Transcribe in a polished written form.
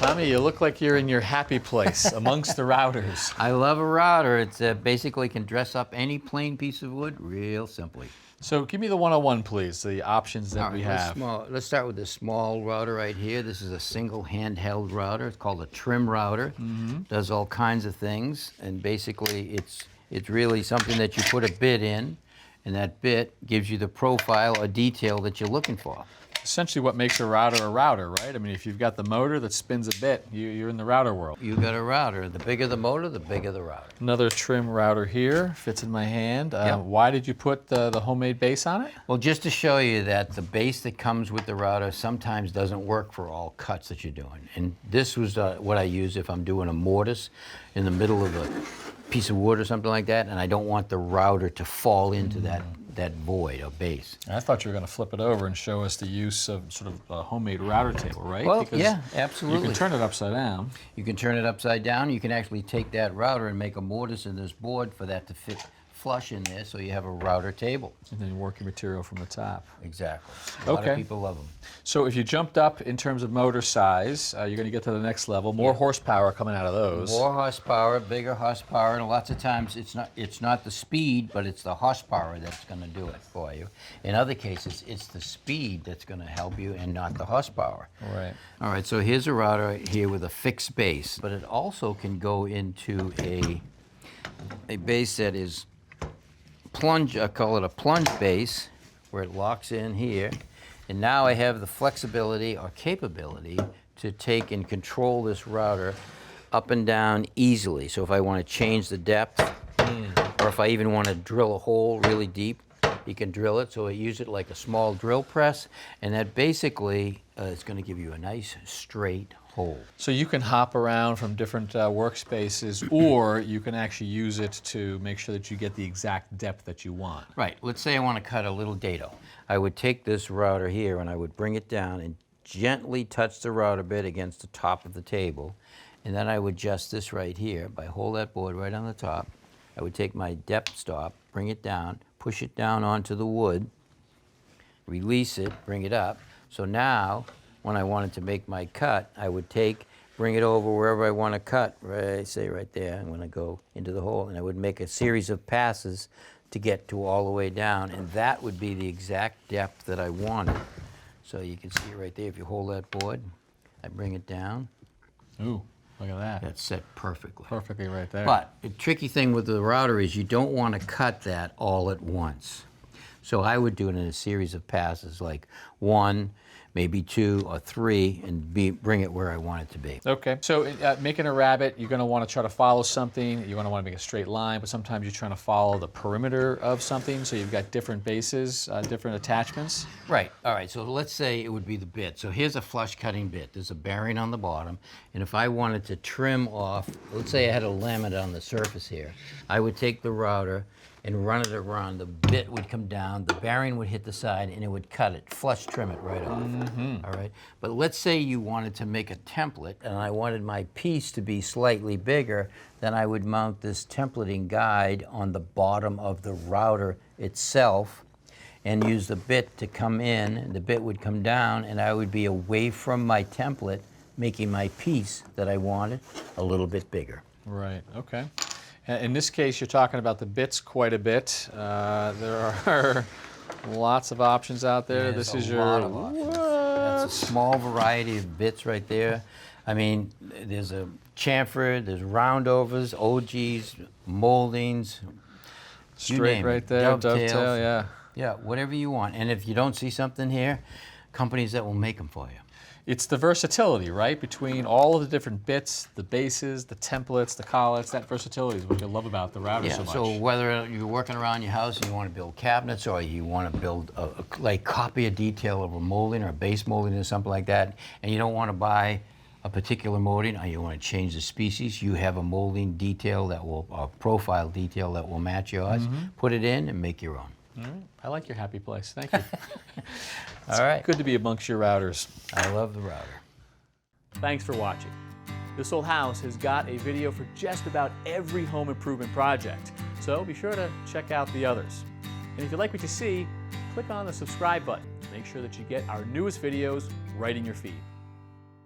Tommy, you look like you're in your happy place amongst the routers. I love a router. It's basically can dress up any plain piece of wood real simply. So give me the 101, please, the options that we have. Let's start with this small router right here. This is a single handheld router. It's called a trim router. Does all kinds of things, and basically it's really something that you put a bit in, and that bit gives you the profile or detail that you're looking for. Essentially what makes a router, right? I mean, if you've got the motor that spins a bit, you're in the router world. You got a router. The bigger the motor, the bigger the router. Another trim router here, fits in my hand. Yep. Why did you put the homemade base on it? Well, just to show you that the base that comes with the router sometimes doesn't work for all cuts that you're doing. And this was what I use if I'm doing a mortise in the middle of a piece of wood or something like that, and I don't want the router to fall into that void or base. I thought you were going to flip it over and show us the use of sort of a homemade router table, right? Well, because yeah, absolutely. You can turn it upside down. You can turn it upside down. You can actually take that router and make a mortise in this board for that to fit flush in there, so you have a router table. And then you work your material from the top. Exactly. A lot of people love them. So if you jumped up in terms of motor size, you're going to get to the next level. More horsepower coming out of those. More horsepower, bigger horsepower, and lots of times it's not the speed, but it's the horsepower that's going to do it for you. In other cases, it's the speed that's going to help you and not the horsepower. Right. All right, so here's a router here with a fixed base, but it also can go into a base that is plunge, I call it a plunge base, where it locks in here. And now I have the flexibility or capability to take and control this router up and down easily. So if I want to change the depth, or if I even want to drill a hole really deep, you can drill it. So I use it like a small drill press, and that basically is going to give you a nice straight hole. So you can hop around from different workspaces, or you can actually use it to make sure that you get the exact depth that you want. Right. Let's say I want to cut a little dado. I would take this router here and I would bring it down and gently touch the router bit against the top of the table, and then I would adjust this right here by hold that board right on the top. I would take my depth stop, bring it down, push it down onto the wood, release it, bring it up. So now, when I wanted to make my cut, I would bring it over wherever I want to cut, right, say right there. I'm going to go into the hole, and I would make a series of passes to get to all the way down, and that would be the exact depth that I wanted. So you can see right there, if you hold that board, I bring it down. Ooh, look at that. That's set perfectly. Perfectly right there. But the tricky thing with the router is you don't want to cut that all at once. So I would do it in a series of passes, like 1, maybe 2 or 3, and bring it where I want it to be. Okay, so making a rabbet, you're going to want to try to follow something. You're going to want to make a straight line, but sometimes you're trying to follow the perimeter of something, so you've got different bases, different attachments. Right, all right, so let's say it would be the bit. So here's a flush cutting bit. There's a bearing on the bottom, and if I wanted to trim off, let's say I had a laminate on the surface here, I would take the router and run it around. The bit would come down, the bearing would hit the side, and it would cut it, flush trim it right off. All right. But let's say you wanted to make a template, and I wanted my piece to be slightly bigger, then I would mount this templating guide on the bottom of the router itself and use the bit to come in, and the bit would come down, and I would be away from my template, making my piece that I wanted a little bit bigger. Right, okay. In this case, you're talking about the bits quite a bit. There are lots of options out there. There's this is a lot of options. That's a small variety of bits right there. I mean, there's a chamfer, there's roundovers, OGs, moldings. Straight right there, dovetail, yeah. Yeah, whatever you want. And if you don't see something here, companies that will make them for you. It's the versatility, right? Between all of the different bits, the bases, the templates, the collets, that versatility is what you love about the router so much. So whether you're working around your house and you want to build cabinets, or you want to build, copy a detail of a molding or a base molding or something like that, and you don't want to buy a particular molding, or you want to change the species, you have a molding detail that will, a profile detail that will match yours, put it in and make your own. All right. I like your happy place. Thank you. All right. Good to be amongst your routers. I love the router. Thanks for watching. This Old House has got a video for just about every home improvement project, so be sure to check out the others. And if you like what you see, click on the subscribe button to make sure that you get our newest videos right in your feed.